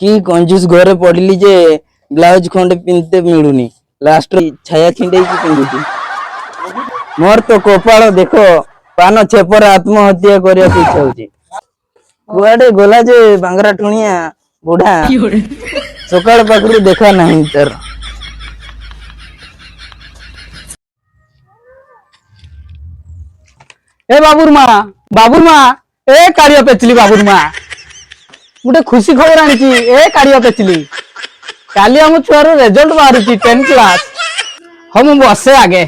कि कंजूस घरे पड़िली जे ब्लाउज खंडे पिंधते मिलुनी लास्ट छाया छिंडे की पिंधुची मोर तो कपाल देखो पान छेपर आत्महत्या करने को इच्छा होची कुआडे गोला जे बांगरा टुणिया बुढ़ा सकाळ पाखरू देखा नहीं तर ए बाबुरमा ए कारिया पेचली बाबुरमा गोटे खुशी खबर आनी ए कारिया पेचली काली हम छुआर रिजल्ट बाहर 10 क्लास हम बसे आगे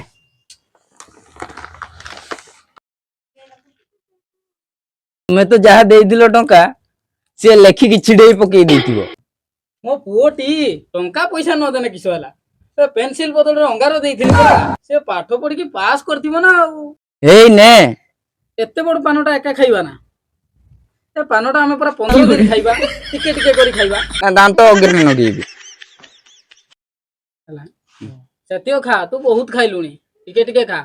मैं तो जहाँ दे दिलो टंका से लेखिकी छिड़े पकई देथिबो मो पुओटी टंका पैसा न देने किस होला से पेंसिल बदल रे अंगार देइथिली परा से पाठ पढ़ी की पास करथिबो ना एई ने एते बड़ पानटा एका खाइबा ना ए पानटा हमें पूरा 15 दिन खाइबा टिके टिके करी खाइबा ना दांत अग्र न देबी हला सतियो खा तू बहुत खाइलुनी टिके टिके खा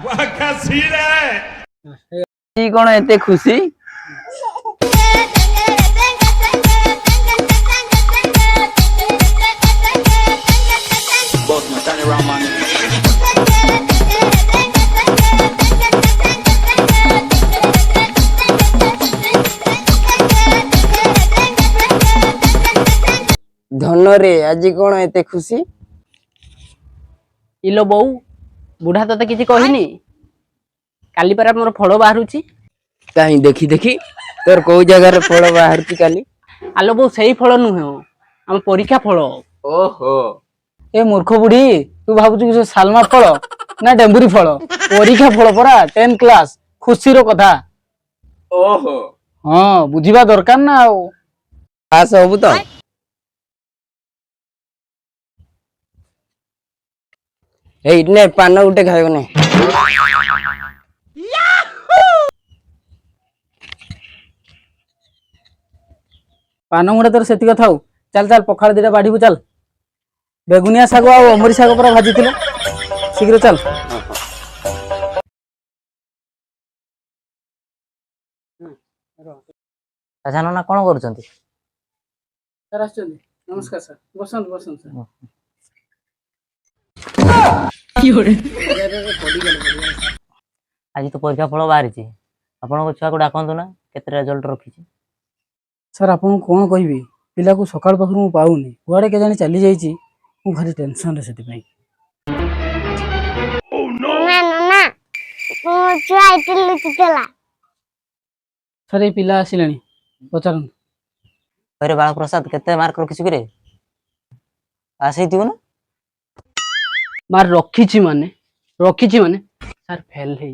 वाह का सीन है ई कोन एते खुशी धन रे आज कोन एते खुशी इलो बो बुढ़ा तो किसी कहनी काली पर मोर फल बाहरुची काई देखी देखी तोर को जगह रे फल बाहरती काली आलो बो सही फल नुहे हम परीक्षा फल ओहो ए मूर्ख बुढ़ी तू भाबुछु कि सालमा फल ना डेंबुरी फल परीक्षा फल परा 10 क्लास खुशी रो कथा ओहो हां बुझिबा दरकार ना पास होबु तो ए इतने पान उठे खाइबो ने पान मुड़ा तोर सेति कथा हो चल चल पखाड़ दिटा बाढ़ीबु चल बेगुनिया साग आ अमरी साग पर भाजी थिले शीघ्र चल अच्छा ना कौन करूछंती सर आछंती नमस्कार सर बसंत बसंत सर आज तो परीक्षा फल बाहरी आपण छुआ को डाकंतु ना केते रिजल्ट रखी सर आपन कोन कहबी पिला को सकाळ पाखरु मु पाउनी कुआडे के जानी चली जाईची मु भारी टेंशन रे सेति पई ना ना मु छुआ इटिल चितला सर ए पिला आसिलानी पचारन अरे बाल प्रसाद केते मार्क रखी रे आसे दियो ना मार रखीची माने सर फेल हे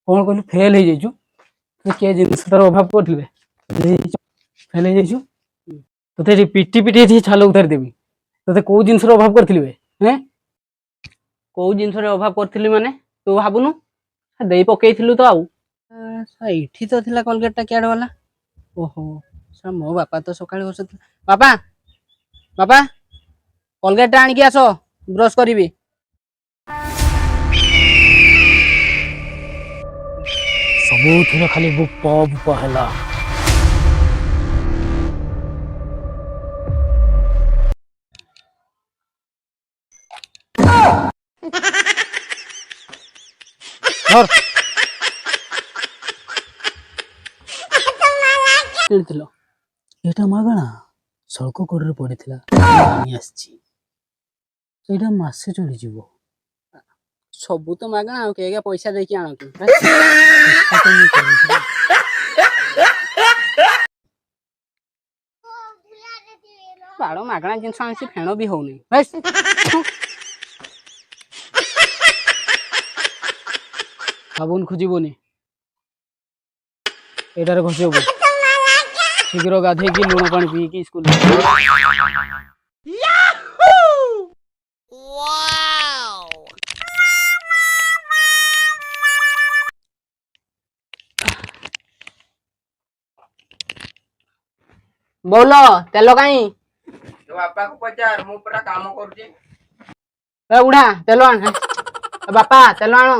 कोन कहलु फेल हे जाईचु तो के जिंस तर अभाव करथिबे फेल हे जाईचु तते पिटी पिटी थी छाल उतार देबी तते को जिंस रो अभाव करथिबे हैं को जिंस रे अभाव करथिली माने तू भाबुनु देई पकेइथिलु तो आउ इठी तो थिला कोलगेट टा केड वाला ओहो सा मो बापा तो सकाळे बसत बापा बापा कोलगेट टा आनी के आसो ब्रश करिवि सबुथिर खाली बुप बुप हला एटा मागणा सड़क कोडरे पड़िथिला पानी आछि एटा मासे चली जीवो सबु तो मागणा आ के पैसा देकी आनतु बाड़ो मागणा जिनस आनसी फेण भी होउनी बस साबुन खुजिबोनी एटारे घसिबो शीघ्र गाधे की लुण पानी पी की स्कूल बोलो तेल काई तो बापा को पचार मु परा काम करजे ए उड़ा तेल आन बापा तेल आनो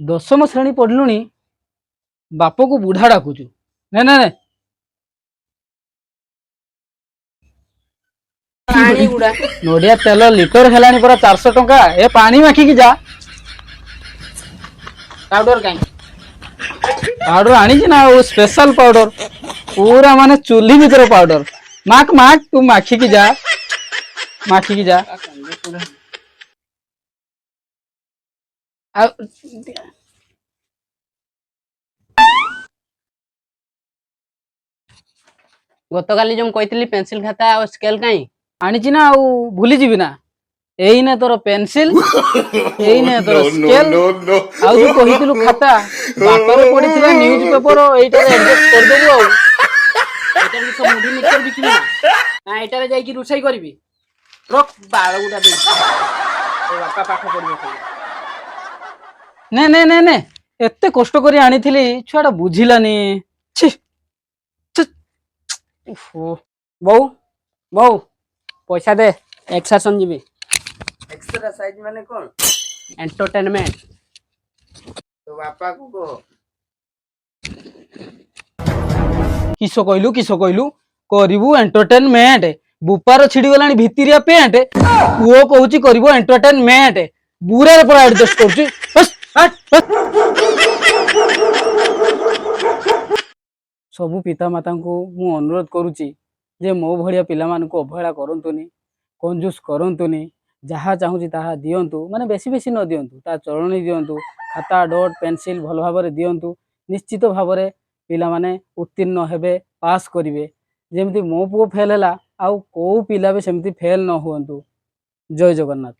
10ମ ଶ୍ରେଣୀ ପଢିଲୁଣି ବାପକୁ ବୁଢା ଡାକୁଛୁ। ନେ ନେ ନେ ପାଣି ଗୁଡା ନଡିଆ ତେଲ ଲିଟର ହେଲାଣି ପରା 400 ଟଙ୍କା। ଏ ପାଣି ମାଖିକି ଯା। ପାଉଡର କାଇଁ? ପାଉଡର ଆଣିଛି ନା ଆଉ ସ୍ପେଶାଲ ପାଉଡର ପୁରା ମାନେ ଚୁଲି ଭିତରେ ପାଉଡର। ମାକ୍ ମାକ୍ ତୁ ମାଖିକି ଯା ମାଖିକି ଯା। ଆଉ ଗତକାଲି ଯୋଉ କହିଥିଲି ପେନ୍ସିଲ ଖାତା ଆଉ ସ୍କେଲ କାଇଁ? ଆଣିଛି ନା ଆଉ ଭୁଲିଯିବି ନା। ଏଇନେ ତୋର ପେନସିଲ ଏଇନେ ତୋର No, no, scale no, no. ଆଉ ଯୋଉ କହିଥିଲୁ ଖାତା ବାଟରେ ପଡିଥିଲା ନ୍ୟୁଜ ପେପର ଏଇଟାରେ ଆଡଜଷ୍ଟ କରିଦେବୁ ଆଉ। ଏଇଟାରେ ବି ତ ମୁଢି ମିକ୍ସଚର ବିକିବି ନା ଏଇଟାରେ ଯାଇକି ରୋଷେଇ କରିବି? ରଖ ବାଳ ଗୁଡା ଦେଇଛି ତୋ ବାପା ପାଠ ପଢିବ ସେଇଆ। ନେ ନେ ନେ ନେ ଏତେ କଷ୍ଟ କରି ଆଣିଥିଲି ଛୁଆଟା ବୁଝିଲାନି। ଛି ଛି। ଓହୋ। ବୋଉ ବୋଉ ପଇସା ଦେ ଏକ୍ସରସନ ଯିବି। ଏକ୍ସରସାଇଜ ମାନେ କଣ? ଏଣ୍ଟରଟେନମେଣ୍ଟ। ତୋ ବାପାକୁ କହ। କିସ କହିଲୁ କରିବୁ ଏଣ୍ଟରଟେନମେଣ୍ଟ। ବୁପାର ଛିଡିଗଲାଣି ଭିତିରିଆ ପେଣ୍ଟ ପୁଅ କହୁଛି କରିବ ଏଣ୍ଟରଟେନମେଣ୍ଟ। ବୁରାରେ ପରା ଆଡଜଷ୍ଟ କରୁଛି। ହସ୍, ହଟ୍, ହସ୍। ସବୁ ପିତାମାତାଙ୍କୁ ମୁଁ ଅନୁରୋଧ କରୁଛି ଯେ ମୋ ଭଳିଆ ପିଲାମାନଙ୍କୁ ଅବହେଳା କରନ୍ତୁନି, କଞ୍ଜୁସ୍ କରନ୍ତୁନି। ଯାହା ଚାହୁଁଛି ତାହା ଦିଅନ୍ତୁ, ମାନେ ବେଶୀ ବେଶୀ ନ ଦିଅନ୍ତୁ, ତା ଚଳଣି ଦିଅନ୍ତୁ। ଖାତା ଡଟ୍ ପେନସିଲ ଭଲ ଭାବରେ ଦିଅନ୍ତୁ। ନିଶ୍ଚିତ ଭାବରେ ପିଲାମାନେ ଉତ୍ତୀର୍ଣ୍ଣ ହେବେ, ପାସ୍ କରିବେ। ଯେମିତି ମୋ ପୁଅ ଫେଲ୍ ହେଲା ଆଉ କୋଉ ପିଲା ବି ସେମିତି ଫେଲ୍ ନ ହୁଅନ୍ତୁ। ଜୟ ଜଗନ୍ନାଥ।